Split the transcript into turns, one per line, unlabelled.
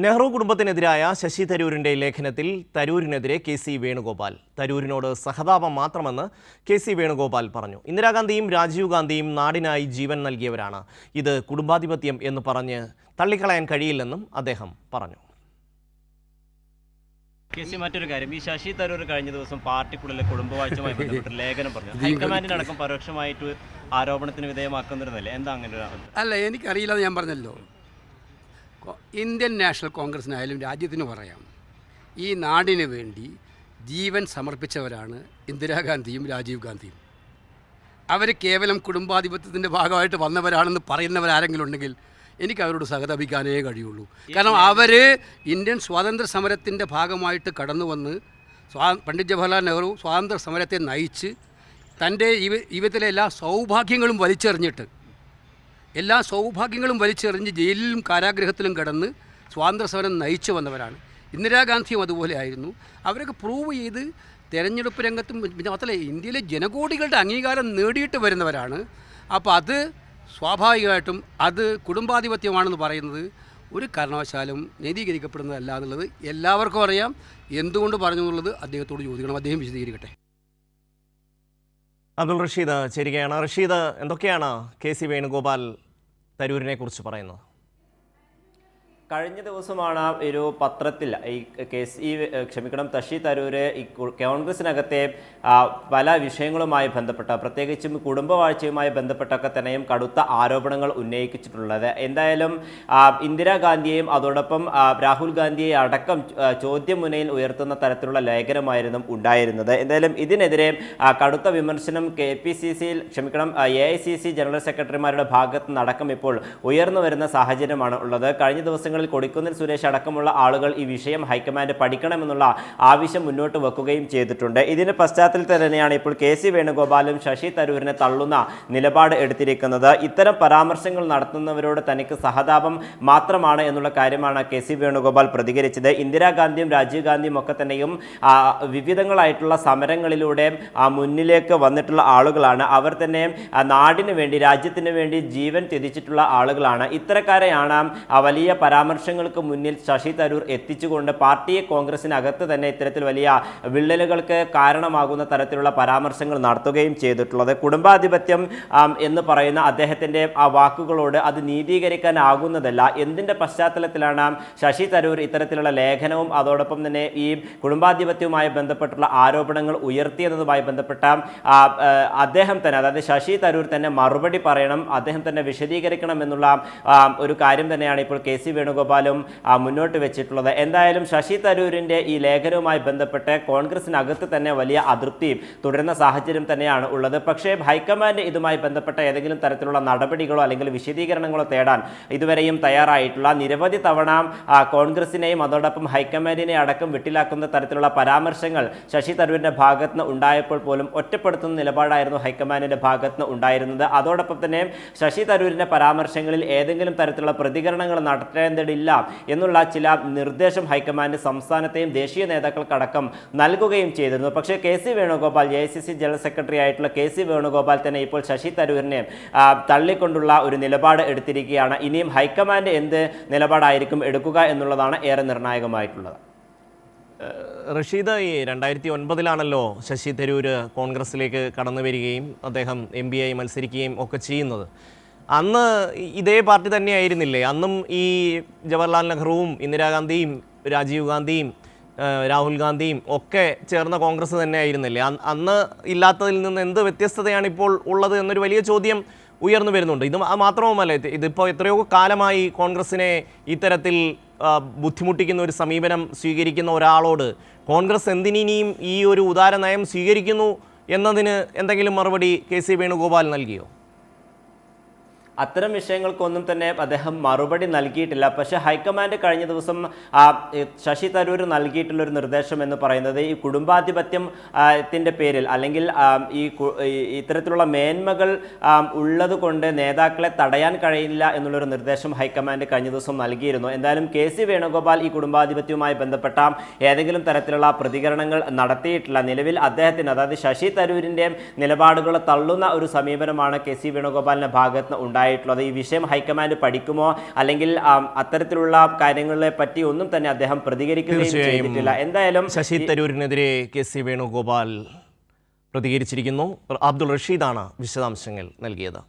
നെഹ്റു കുടുംബത്തിനെതിരായ ശശി തരൂരിന്റെ ലേഖനത്തിൽ തരൂരിനെതിരെ കെ.സി. വേണുഗോപാൽ. തരൂരിനോട് സഹതാപം മാത്രമെന്ന് കെ.സി. വേണുഗോപാൽ പറഞ്ഞു. ഇന്ദിരാഗാന്ധിയും രാജീവ് ഗാന്ധിയും നാടിനായി ജീവൻ നൽകിയവരാണ്. ഇത് കുടുംബാധിപത്യം എന്ന് പറഞ്ഞ് തള്ളിക്കളയാൻ കഴിയില്ലെന്നും അദ്ദേഹം പറഞ്ഞു.
മറ്റൊരു കാര്യം, ഈ ശശി തരൂർ കഴിഞ്ഞ ദിവസം പാർട്ടിക്കുള്ളിലെ കുടുംബവാഴ്ചയുമായി ബന്ധപ്പെട്ട് ലേഖനം പറഞ്ഞു. ഹൈക്കമാൻഡിനടക്കം പരോക്ഷമായിട്ട് ആരോപണത്തിന് വിധേയമാക്കുന്നിരുന്നല്ലേ, എന്താ അങ്ങനെ ഒരു
അല്ല, എനിക്കറിയില്ല. ഞാൻ പറഞ്ഞല്ലോ, ഇന്ത്യൻ നാഷണൽ കോൺഗ്രസിനായാലും രാജ്യത്തിന് പറയാം, ഈ നാടിന് വേണ്ടി ജീവൻ സമർപ്പിച്ചവരാണ് ഇന്ദിരാഗാന്ധിയും രാജീവ് ഗാന്ധിയും. അവർ കേവലം കുടുംബാധിപത്യത്തിൻ്റെ ഭാഗമായിട്ട് വന്നവരാണെന്ന് പറയുന്നവരാരെങ്കിലും ഉണ്ടെങ്കിൽ എനിക്ക് അവരോട് സഹതപിക്കാനേ കഴിയുള്ളൂ. കാരണം അവർ ഇന്ത്യൻ സ്വാതന്ത്ര്യ സമരത്തിൻ്റെ ഭാഗമായിട്ട് കടന്നു വന്ന് പണ്ഡിറ്റ് ജവഹർലാൽ നെഹ്റു സ്വാതന്ത്ര്യ സമരത്തെ നയിച്ച് തൻ്റെ ജീവിതത്തിലെ എല്ലാ സൗഭാഗ്യങ്ങളും വലിച്ചെറിഞ്ഞ് ജയിലിലും കാരാഗ്രഹത്തിലും കടന്ന് സ്വാതന്ത്ര്യ സമരം നയിച്ചു വന്നവരാണ്. ഇന്ദിരാഗാന്ധിയും അതുപോലെ ആയിരുന്നു. അവരൊക്കെ പ്രൂവ് ചെയ്ത് തെരഞ്ഞെടുപ്പ് രംഗത്തും മാത്രമല്ല ഇന്ത്യയിലെ ജനകോടികളുടെ അംഗീകാരം നേടിയിട്ട് വരുന്നവരാണ്. അപ്പോൾ അത് സ്വാഭാവികമായിട്ടും അത് കുടുംബാധിപത്യമാണെന്ന് പറയുന്നത് ഒരു കാരണവശാലും നീതീകരിക്കപ്പെടുന്നതല്ല എന്നുള്ളത് എല്ലാവർക്കും അറിയാം. എന്തുകൊണ്ട് പറഞ്ഞു എന്നുള്ളത് അദ്ദേഹത്തോട് ചോദിക്കണം, അദ്ദേഹം വിശദീകരിക്കട്ടെ.
അബ്ദുൾ റഷീദ് ചേരുകയാണ്. റഷീദ്, എന്തൊക്കെയാണ് കെ.സി. വേണുഗോപാൽ തരൂരിനെ കുറിച്ച് പറയുന്നത്?
കഴിഞ്ഞ ദിവസമാണ് ഒരു പത്രത്തിൽ ശശി തരൂർ കോൺഗ്രസിനകത്തെ പല വിഷയങ്ങളുമായി ബന്ധപ്പെട്ട, പ്രത്യേകിച്ചും കുടുംബവാഴ്ചയുമായി ബന്ധപ്പെട്ടൊക്കെ തന്നെയും കടുത്ത ആരോപണങ്ങൾ ഉന്നയിച്ചിട്ടുള്ളത്. എന്തായാലും ഇന്ദിരാഗാന്ധിയെയും അതോടൊപ്പം രാഹുൽ ഗാന്ധിയെ അടക്കം ചോദ്യമുനയിൽ ഉയർത്തുന്ന തരത്തിലുള്ള ലേഖനമായിരുന്നു ഉണ്ടായിരുന്നത്. എന്തായാലും ഇതിനെതിരെ കടുത്ത വിമർശനം AICC ജനറൽ സെക്രട്ടറിമാരുടെ ഭാഗത്ത് നിന്നടക്കം ഇപ്പോൾ ഉയർന്നു വരുന്ന സാഹചര്യമാണ് ഉള്ളത്. കഴിഞ്ഞ ദിവസങ്ങളിൽ കൊടിക്കുന്നിൽ സുരേഷ് അടക്കമുള്ള ആളുകൾ ഈ വിഷയം ഹൈക്കമാൻഡ് പഠിക്കണമെന്നുള്ള ആവശ്യം മുന്നോട്ട് വെക്കുകയും ചെയ്തിട്ടുണ്ട്. ഇതിന്റെ പശ്ചാത്തലത്തിൽ തന്നെയാണ് ഇപ്പോൾ കെ.സി. വേണുഗോപാലും ശശി തരൂരിനെ തള്ളുന്ന നിലപാട് എടുത്തിരിക്കുന്നത്. ഇത്തരം പരാമർശങ്ങൾ നടത്തുന്നവരോട് തനിക്ക് സഹതാപം മാത്രമാണ് എന്നുള്ള കാര്യമാണ് കെ.സി. വേണുഗോപാൽ പ്രതികരിച്ചത്. ഇന്ദിരാഗാന്ധിയും രാജീവ് ഗാന്ധിയും ഒക്കെ തന്നെയും വിവിധങ്ങളായിട്ടുള്ള സമരങ്ങളിലൂടെ മുന്നിലേക്ക് വന്നിട്ടുള്ള ആളുകളാണ്. അവർ തന്നെ നാടിന് വേണ്ടി, രാജ്യത്തിന് വേണ്ടി ജീവൻ ത്യജിച്ചിട്ടുള്ള ആളുകളാണ്. ഇത്തരക്കാരെയാണ് വലിയ പരാമർശങ്ങൾക്ക് മുന്നിൽ ശശി തരൂർ എത്തിച്ചുകൊണ്ട് പാർട്ടിയെ കോൺഗ്രസിനകത്ത് തന്നെ ഇത്തരത്തിൽ വലിയ വിള്ളലുകൾക്ക് കാരണമാകുന്ന തരത്തിലുള്ള പരാമർശങ്ങൾ നടത്തുകയും ചെയ്തിട്ടുള്ളത്. കുടുംബാധിപത്യം എന്ന് പറയുന്ന അദ്ദേഹത്തിൻ്റെ ആ വാക്കുകളോട് അത് നീതീകരിക്കാനാകുന്നതല്ല. എന്തിൻ്റെ പശ്ചാത്തലത്തിലാണ് ശശി തരൂർ ഇത്തരത്തിലുള്ള ലേഖനവും അതോടൊപ്പം തന്നെ ഈ കുടുംബാധിപത്യവുമായി ബന്ധപ്പെട്ടുള്ള ആരോപണങ്ങൾ ഉയർത്തിയതുമായി ബന്ധപ്പെട്ട അദ്ദേഹം തന്നെ, അതായത് ശശി തരൂർ തന്നെ മറുപടി പറയണം, അദ്ദേഹം തന്നെ വിശദീകരിക്കണം എന്നുള്ള ഒരു കാര്യം തന്നെയാണ് ഇപ്പോൾ കെ.സി. വേണുഗോപാലും മുന്നോട്ട് വെച്ചിട്ടുള്ളത്. എന്തായാലും ശശി തരൂരിൻ്റെ ഈ ലേഖനവുമായി ബന്ധപ്പെട്ട് കോൺഗ്രസിനകത്ത് തന്നെ വലിയ അതൃപ്തി തുടരുന്ന സാഹചര്യം തന്നെയാണ് ഉള്ളത്. പക്ഷേ ഹൈക്കമാൻഡ് ഇതുമായി ബന്ധപ്പെട്ട ഏതെങ്കിലും തരത്തിലുള്ള നടപടികളോ അല്ലെങ്കിൽ വിശദീകരണങ്ങളോ തേടാൻ ഇതുവരെയും തയ്യാറായിട്ടുള്ള, നിരവധി തവണ കോൺഗ്രസിനെയും അതോടൊപ്പം ഹൈക്കമാൻഡിനെ അടക്കം വെട്ടിലാക്കുന്ന തരത്തിലുള്ള പരാമർശങ്ങൾ ശശി തരൂരിൻ്റെ ഭാഗത്ത് നിന്ന് ഉണ്ടായപ്പോൾ പോലും ഒറ്റപ്പെടുത്തുന്ന നിലപാടായിരുന്നു ഹൈക്കമാൻഡിൻ്റെ ഭാഗത്ത് നിന്ന് ഉണ്ടായിരുന്നത്. അതോടൊപ്പം തന്നെ ശശി തരൂരിൻ്റെ പരാമർശങ്ങളിൽ ഏതെങ്കിലും തരത്തിലുള്ള പ്രതികരണങ്ങൾ നടത്തേണ്ടതില്ല എന്നുള്ള ചില നിർദ്ദേശം ഹൈക്കമാൻഡ് സംസ്ഥാനത്തെയും ദേശീയ നേതാക്കൾക്കടക്കം നൽകുകയും ചെയ്തിരുന്നു. പക്ഷേ K C. Venugopal, AICC general secretary ആയിട്ടുള്ള കെ.സി. വേണുഗോപാൽ തന്നെ ഇപ്പോൾ ശശി തരൂരിനെ തള്ളിക്കൊണ്ടുള്ള ഒരു നിലപാട് എടുത്തിരിക്കുകയാണ്. ഇനിയും ഹൈക്കമാൻഡ് എന്ത് നിലപാടായിരിക്കും എടുക്കുക എന്നുള്ളതാണ് ഏറെ നിർണായകമായിട്ടുള്ളത്.
റഷീദ്, ഈ 2009 ശശി തരൂർ കോൺഗ്രസിലേക്ക് കടന്നു വരികയും അദ്ദേഹം MP ആയി മത്സരിക്കുകയും ഒക്കെ ചെയ്യുന്നത്. അന്ന് ഇതേ പാർട്ടി തന്നെയായിരുന്നില്ലേ? അന്നും ഈ ജവഹർലാൽ നെഹ്റുവും ഇന്ദിരാഗാന്ധിയും രാജീവ് ഗാന്ധിയും രാഹുൽ ഗാന്ധിയും ഒക്കെ ചേർന്ന കോൺഗ്രസ് തന്നെ ആയിരുന്നില്ലേ? അന്ന് ഇല്ലാത്തതിൽ നിന്ന് എന്ത് വ്യത്യസ്തതയാണ് ഇപ്പോൾ ഉള്ളത് എന്നൊരു വലിയ ചോദ്യം ഉയർന്നു വരുന്നുണ്ട്. ഇത് മാത്രവുമല്ല, ഇതിപ്പോൾ എത്രയോ കാലമായി കോൺഗ്രസിനെ ഇത്തരത്തിൽ ബുദ്ധിമുട്ടിക്കുന്ന ഒരു സമീപനം സ്വീകരിക്കുന്ന ഒരാളോട് കോൺഗ്രസ് എന്തിനിയും ഈ ഒരു ഉദാര നയം സ്വീകരിക്കുന്നു എന്നതിന് എന്തെങ്കിലും മറുപടി കെ.സി. വേണുഗോപാൽ നൽകിയോ?
അത്തരം വിഷയങ്ങൾക്കൊന്നും തന്നെ അദ്ദേഹം മറുപടി നൽകിയിട്ടില്ല. പക്ഷേ ഹൈക്കമാൻഡ് കഴിഞ്ഞ ദിവസം ശശി തരൂർ നൽകിയിട്ടുള്ളൊരു നിർദ്ദേശം എന്ന് പറയുന്നത് ഈ കുടുംബാധിപത്യത്തിൻ്റെ പേരിൽ അല്ലെങ്കിൽ ഇത്തരത്തിലുള്ള മേന്മകൾ ഉള്ളത് കൊണ്ട് നേതാക്കളെ തടയാൻ കഴിയില്ല എന്നുള്ളൊരു നിർദ്ദേശം ഹൈക്കമാൻഡ് കഴിഞ്ഞ ദിവസം നൽകിയിരുന്നു. എന്തായാലും കെ.സി. വേണുഗോപാൽ ഈ കുടുംബാധിപത്യവുമായി ബന്ധപ്പെട്ട ഏതെങ്കിലും തരത്തിലുള്ള പ്രതികരണങ്ങൾ നടത്തിയിട്ടില്ല. നിലവിൽ അദ്ദേഹത്തിന്, അതായത് ശശി തരൂരിൻ്റെ നിലപാടുകൾ തള്ളുന്ന ഒരു സമീപനമാണ് കെ.സി. വേണുഗോപാലിൻ്റെ ഭാഗത്ത് നിന്ന് ഉണ്ടായത്. ഉണ്ടായിട്ടുള്ളത്. ഈ വിഷയം ഹൈക്കമാൻഡ് പഠിക്കുമോ അല്ലെങ്കിൽ അത്തരത്തിലുള്ള കാര്യങ്ങളെ പറ്റി ഒന്നും തന്നെ അദ്ദേഹം പ്രതികരിക്കുകയും ചെയ്തിട്ടില്ല. എന്തായാലും
ശശി തരൂരിനെതിരെ KC വേണുഗോപാൽ പ്രതികരിച്ചിരിക്കുന്നു. അബ്ദുൾ റഷീദാണ് വിശദാംശങ്ങൾ നൽകിയത്.